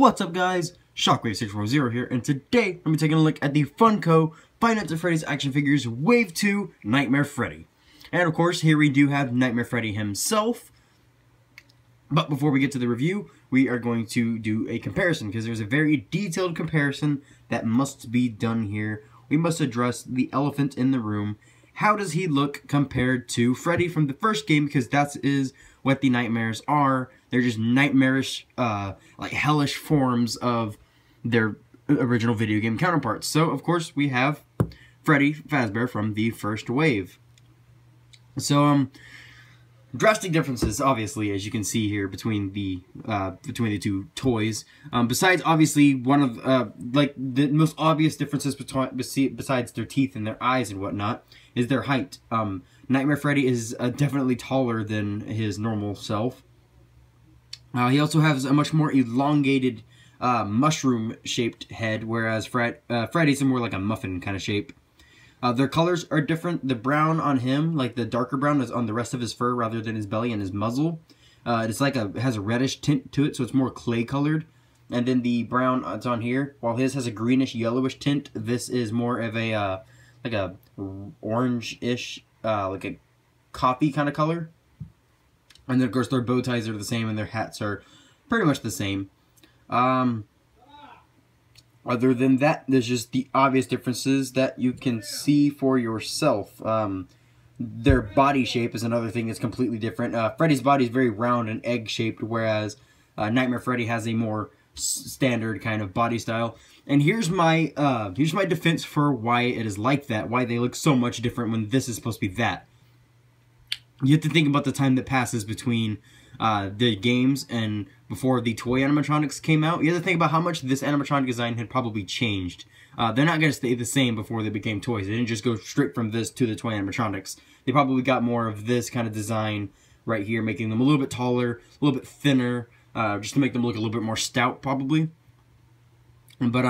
What's up, guys? Shockwave640 here, and today I'm taking a look at the Funko Five Nights at Freddy's action figures Wave 2 Nightmare Freddy. And of course, here we do have Nightmare Freddy himself. But before we get to the review, we are going to do a comparison, because there's a very detailed comparison that must be done here. We must address the elephant in the room. How does he look compared to Freddy from the first game? Because that is what the nightmares are. They're just nightmarish, like hellish forms of their original video game counterparts. So, of course, we have Freddy Fazbear from the first wave. So, drastic differences, obviously, as you can see here between the two toys. Besides, obviously, one of like the most obvious differences besides their teeth and their eyes and whatnot is their height. Nightmare Freddy is definitely taller than his normal self. He also has a much more elongated mushroom-shaped head, whereas Freddy's more like a muffin kind of shape. Their colors are different. The brown on him, like the darker brown, is on the rest of his fur rather than his belly and his muzzle. It's like it has a reddish tint to it, so it's more clay colored. And then the brown that's on here, while his has a greenish yellowish tint, this is more of a like a orange-ish, like a coffee kind of color. And then of course their bow ties are the same and their hats are pretty much the same. Other than that, there's just the obvious differences that you can see for yourself. Their body shape is another thing that's completely different. Freddy's body is very round and egg-shaped, whereas Nightmare Freddy has a more standard kind of body style. And here's my defense for why it is like that, why they look so much different when this is supposed to be that. You have to think about the time that passes between the games and before the toy animatronics came out. You have to think about how much this animatronic design had probably changed. They're not going to stay the same before they became toys. They didn't just go straight from this to the toy animatronics. They probably got more of this kind of design right here, making them a little bit taller, a little bit thinner, just to make them look a little bit more stout, probably. But,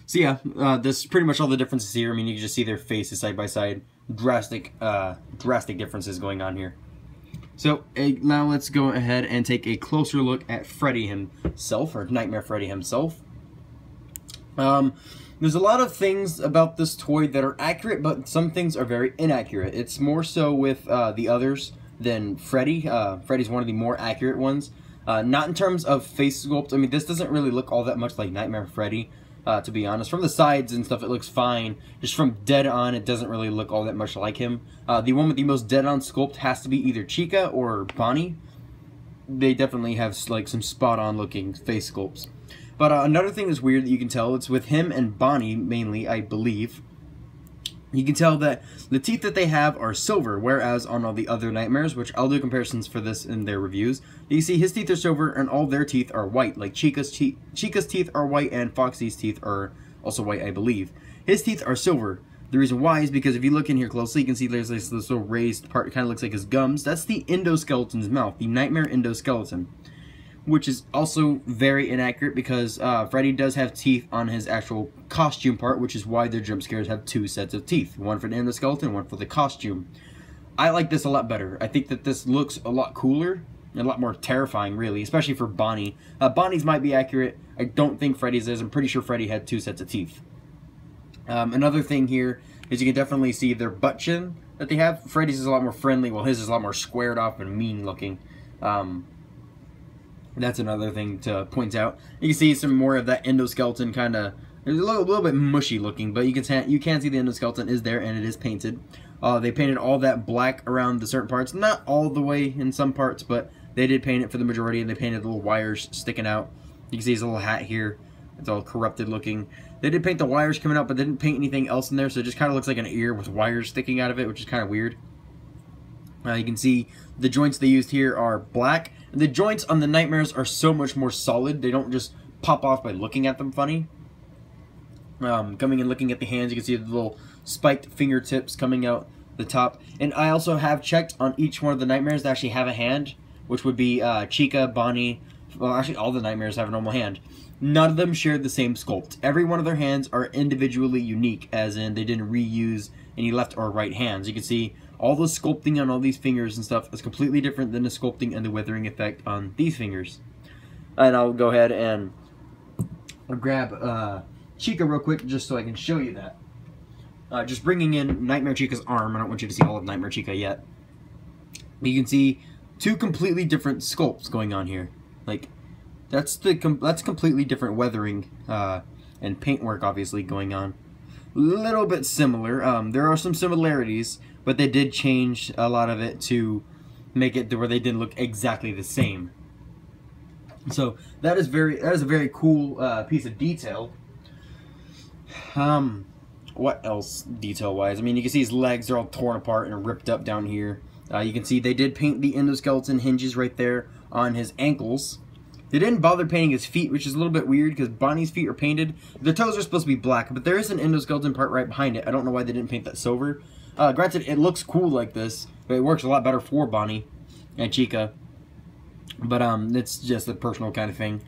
so yeah, that's pretty much all the differences here. I mean, you can just see their faces side by side. Drastic differences going on here. So, now let's go ahead and take a closer look at Freddy himself, or Nightmare Freddy himself. There's a lot of things about this toy that are accurate, but some things are very inaccurate. It's more so with the others than Freddy. Freddy's one of the more accurate ones. Not in terms of face sculpt. I mean, this doesn't really look all that much like Nightmare Freddy, to be honest. From the sides and stuff, it looks fine. Just from dead on, it doesn't really look all that much like him. The one with the most dead on sculpt has to be either Chica or Bonnie. They definitely have like some spot on looking face sculpts. But another thing that's weird that you can tell, it's with him and Bonnie mainly, I believe. You can tell that the teeth that they have are silver, whereas on all the other nightmares, which I'll do comparisons for this in their reviews, you see his teeth are silver and all their teeth are white. Like Chica's teeth are white and Foxy's teeth are also white, I believe. His teeth are silver. The reason why is because if you look in here closely, you can see there's this little raised part. It kind of looks like his gums. That's the endoskeleton's mouth, the nightmare endoskeleton, which is also very inaccurate because Freddy does have teeth on his actual costume part, which is why their jump scares have two sets of teeth. One for the endoskeleton, one for the costume. I like this a lot better. I think that this looks a lot cooler and a lot more terrifying, really, especially for Bonnie. Bonnie's might be accurate. I don't think Freddy's is. I'm pretty sure Freddy had two sets of teeth. Another thing here is you can definitely see their butt chin that they have. Freddy's is a lot more friendly, while his is a lot more squared off and mean looking. That's another thing to point out. You can see some more of that endoskeleton kind of, it's a little bit mushy looking, but you can see the endoskeleton is there and it is painted. They painted all that black around the certain parts, not all the way in some parts, but they did paint it for the majority, and they painted little wires sticking out. You can see his little hat here. It's all corrupted looking. They did paint the wires coming out, but they didn't paint anything else in there, so it just kind of looks like an ear with wires sticking out of it, which is kind of weird. You can see the joints they used here are black. The joints on the nightmares are so much more solid. They don't just pop off by looking at them funny. Coming and looking at the hands, you can see the little spiked fingertips coming out the top. And I also have checked on each one of the nightmares to actually have a hand, which would be Chica, Bonnie. Well, actually all the nightmares have a normal hand. None of them shared the same sculpt. Every one of their hands are individually unique, as in they didn't reuse any left or right hands. You can see all the sculpting on all these fingers and stuff is completely different than the sculpting and the weathering effect on these fingers. And I'll go ahead and I'll grab Chica real quick just so I can show you that. Just bringing in Nightmare Chica's arm. I don't want you to see all of Nightmare Chica yet. You can see two completely different sculpts going on here. Like, that's completely different weathering and paintwork, obviously, going on. Little bit similar. There are some similarities, but they did change a lot of it to make it to where they didn't look exactly the same. So that is a very cool piece of detail. What else detail-wise? I mean, you can see his legs are all torn apart and ripped up down here. You can see they did paint the endoskeleton hinges right there on his ankles. They didn't bother painting his feet, which is a little bit weird because Bonnie's feet are painted. Their toes are supposed to be black, but there is an endoskeleton part right behind it. I don't know why they didn't paint that silver. Granted, it looks cool like this, but it works a lot better for Bonnie and Chica. But it's just a personal kind of thing.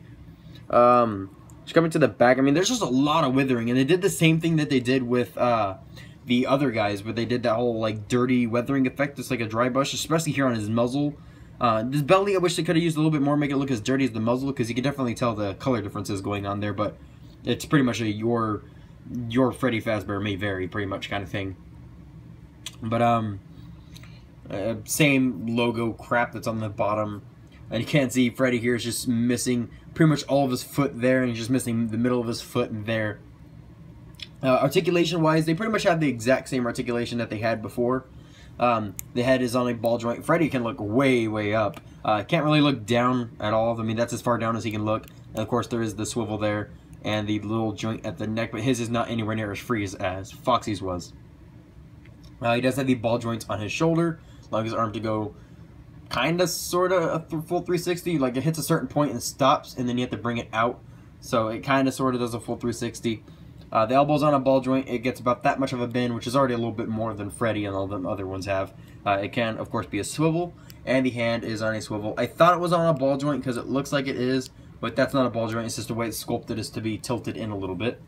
Just coming to the back, I mean, there's just a lot of withering, and they did the same thing that they did with the other guys, where they did that whole like dirty weathering effect, just like a dry brush, especially here on his muzzle. This belly, I wish they could have used a little bit more, make it look as dirty as the muzzle, because you can definitely tell the color differences going on there. But it's pretty much a your Freddy Fazbear may vary, pretty much kind of thing. But same logo crap that's on the bottom. And you can't see Freddy here is just missing pretty much all of his foot there, and he's just missing the middle of his foot there. Articulation-wise, they pretty much have the exact same articulation that they had before. The head is on a ball joint. Freddy can look way, way up. Can't really look down at all. I mean, that's as far down as he can look. And of course, there is the swivel there and the little joint at the neck, but his is not anywhere near as free as Foxy's was. He does have the ball joints on his shoulder, allowing his arm to go kind of, sort of, a full 360. Like, it hits a certain point and stops, and then you have to bring it out. So it kind of, sort of does a full 360. The elbow's on a ball joint. It gets about that much of a bend, which is already a little bit more than Freddy and all the other ones have. It can, of course, be a swivel, and the hand is on a swivel. I thought it was on a ball joint because it looks like it is, but that's not a ball joint. It's just the way it's sculpted is to be tilted in a little bit.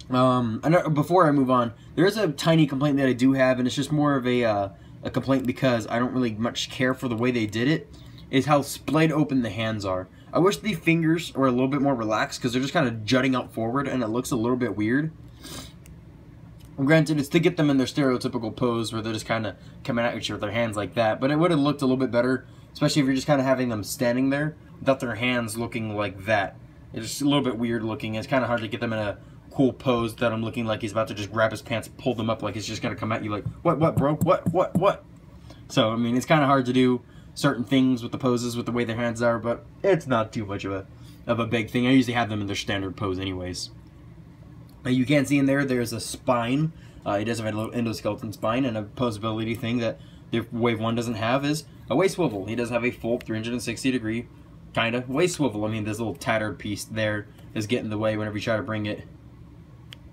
Before I move on, there is a tiny complaint that I do have, and it's just more of a complaint because I don't really much care for the way they did it, is how splayed open the hands are. I wish the fingers were a little bit more relaxed because they're just kind of jutting out forward and it looks a little bit weird. Granted, it's to get them in their stereotypical pose where they're just kind of coming at you with their hands like that, but it would have looked a little bit better, especially if you're just kind of having them standing there without their hands looking like that. It's just a little bit weird looking. It's kind of hard to get them in a cool pose that I'm looking like he's about to just grab his pants, pull them up like he's just going to come at you like, what, bro? What? So, I mean, it's kind of hard to do certain things with the poses with the way their hands are, but it's not too much of a big thing. I usually have them in their standard pose anyways. You can see in there's a spine. He does have a little endoskeleton spine, and a posability thing that the Wave 1 doesn't have is a waist swivel. He does have a full 360 degree kind of waist swivel. I mean, this little tattered piece there is getting in the way whenever you try to bring it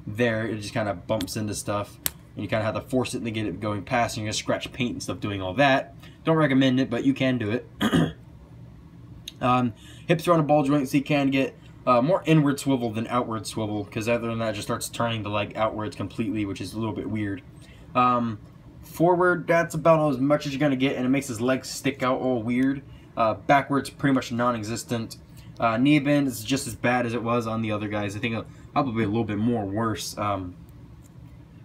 there. It just kind of bumps into stuff, and you kind of have to force it to get it going past, and you're going to scratch paint and stuff doing all that. Don't recommend it, but you can do it. Hips are on a ball joint, so you can get more inward swivel than outward swivel, because other than that, it just starts turning the leg outwards completely, which is a little bit weird. Forward, that's about as much as you're going to get, and it makes his legs stick out all weird. Backwards, pretty much non-existent. Knee bend is just as bad as it was on the other guys. I think probably a little bit more worse.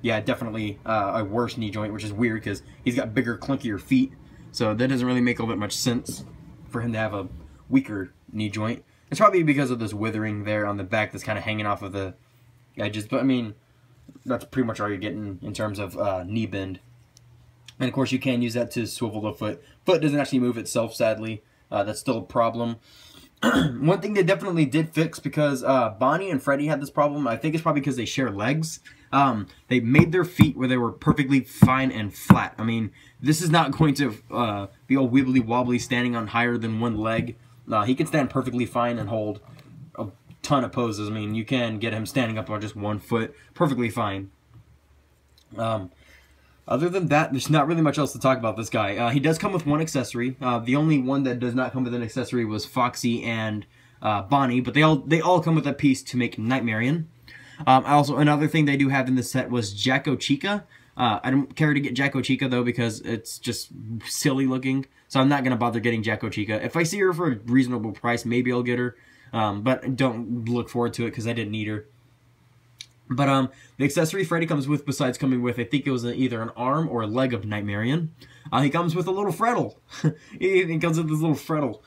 Yeah, definitely a worse knee joint, which is weird because he's got bigger, clunkier feet. So that doesn't really make all that much sense for him to have a weaker knee joint. It's probably because of this withering there on the back that's kind of hanging off of the edges. But, I mean, that's pretty much all you're getting in terms of knee bend. And, of course, you can use that to swivel the foot. Foot doesn't actually move itself, sadly. That's still a problem. One thing they definitely did fix, because Bonnie and Freddy had this problem, I think it's probably because they share legs. They made their feet where they were perfectly fine and flat. I mean, this is not going to be all wibbly wobbly standing on higher than one leg. He can stand perfectly fine and hold a ton of poses. I mean, you can get him standing up on just one foot perfectly fine. Other than that, there's not really much else to talk about this guy. He does come with one accessory. The only one that does not come with an accessory was Foxy and Bonnie, but they all come with a piece to make Nightmarian. Also, another thing they do have in this set was Jacko Chica. I don't care to get Jacko Chica, though, because it's just silly looking, so I'm not going to bother getting Jacko Chica. If I see her for a reasonable price, maybe I'll get her. but don't look forward to it because I didn't need her. But the accessory Freddy comes with, besides coming with, I think it was either an arm or a leg of Nightmarian, he comes with a little Freddle. He comes with this little Freddle.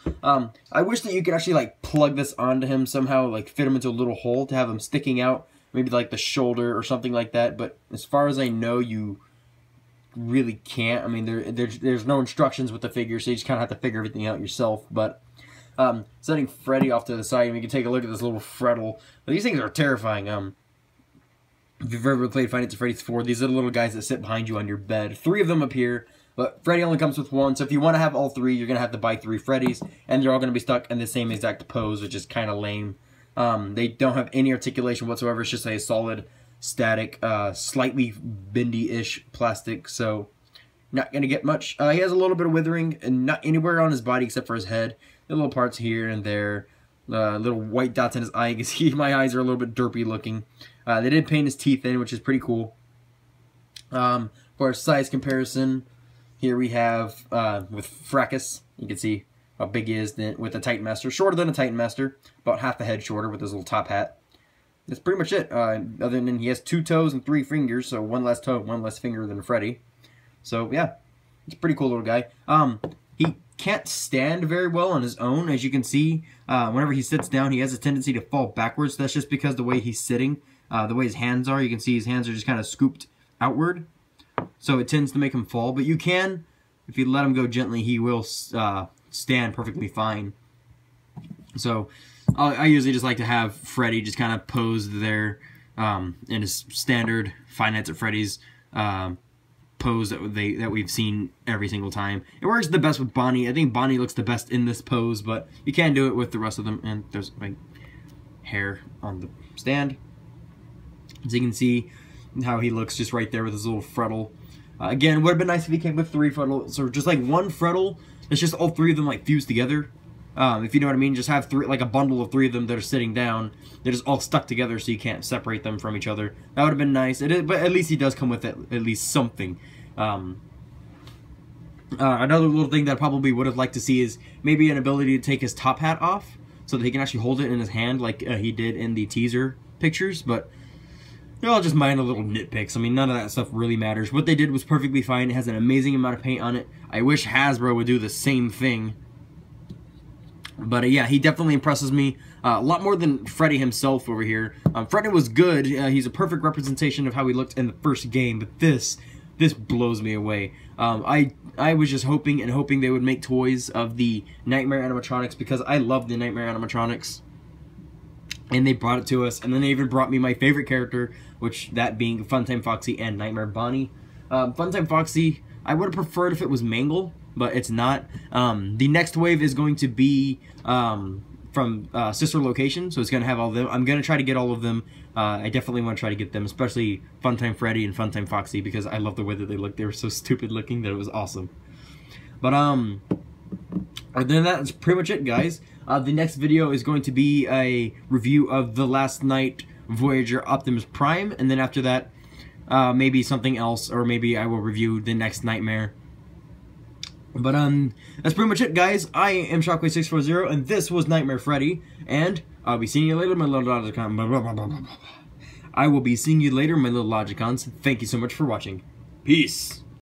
I wish that you could actually like plug this onto him somehow, like fit him into a little hole to have him sticking out, maybe like the shoulder or something like that. But as far as I know, you really can't. I mean, there's no instructions with the figure, so you just kind of have to figure everything out yourself. But setting Freddy off to the side, we can take a look at this little Freddle. But these things are terrifying. If you've ever played Five Nights at Freddy's 4, these are the little guys that sit behind you on your bed. 3 of them appear, but Freddy only comes with 1, so if you want to have all 3, you're going to have to buy 3 Freddys, and they're all going to be stuck in the same exact pose, which is kind of lame. They don't have any articulation whatsoever. It's just a solid, static, slightly bendy-ish plastic, so not going to get much. He has a little bit of withering, and not anywhere on his body except for his head. The little parts here and there. Little white dots in his eye. You can see my eyes are a little bit derpy looking. They did paint his teeth in, which is pretty cool. For size comparison, here we have with Fracas. You can see how big he is with the Titan Master. Shorter than a Titan Master, about half the head shorter with his little top hat. That's pretty much it. Other than he has 2 toes and 3 fingers, so 1 less toe, 1 less finger than Freddy. So yeah, it's a pretty cool little guy. He can't stand very well on his own, as you can see. Whenever he sits down, he has a tendency to fall backwards. That's just because the way he's sitting, the way his hands are. You can see his hands are just kind of scooped outward, so it tends to make him fall. But you can, if you let him go gently, he will stand perfectly fine. So I usually just like to have Freddy just kind of posed there in his standard Five Nights at Freddy's pose that we've seen every single time. It works the best with Bonnie. I think Bonnie looks the best in this pose, but you can do it with the rest of them. And there's my hair on the stand, so you can see how he looks just right there with his little Freddle. Again, would have been nice if he came with 3 Freddles, so just like 1 Freddle. It's just all 3 of them like fused together. If you know what I mean, just have 3, like a bundle of 3 of them that are sitting down. They're just all stuck together, so you can't separate them from each other. That would have been nice. It is, but at least he does come with at least something. Another little thing that I probably would have liked to see is maybe an ability to take his top hat off, so that he can actually hold it in his hand like he did in the teaser pictures. But they're all just minor little nitpicks. I mean, none of that stuff really matters. What they did was perfectly fine. It has an amazing amount of paint on it. I wish Hasbro would do the same thing. But yeah, he definitely impresses me a lot more than Freddy himself over here. Freddy was good. He's a perfect representation of how he looked in the first game, but this blows me away. I was just hoping they would make toys of the Nightmare animatronics, because I love the Nightmare animatronics. And they brought it to us, and then they even brought me my favorite character, which that being Funtime Foxy and Nightmare Bonnie. Funtime Foxy, I would have preferred if it was Mangle, but it's not. The next wave is going to be from Sister Location, so it's going to have all of them. I'm going to try to get all of them. I definitely want to try to get them, especially Funtime Freddy and Funtime Foxy, because I love the way that they look. They were so stupid looking that it was awesome. But other than that, that's pretty much it, guys. The next video is going to be a review of The Last Night Voyager Optimus Prime, and then after that, maybe something else, or maybe I will review the next Nightmare. But that's pretty much it, guys. I am Shockwave640, and this was Nightmare Freddy, and I'll be seeing you later, my little Logicons. I will be seeing you later, my little Logicons. Thank you so much for watching. Peace.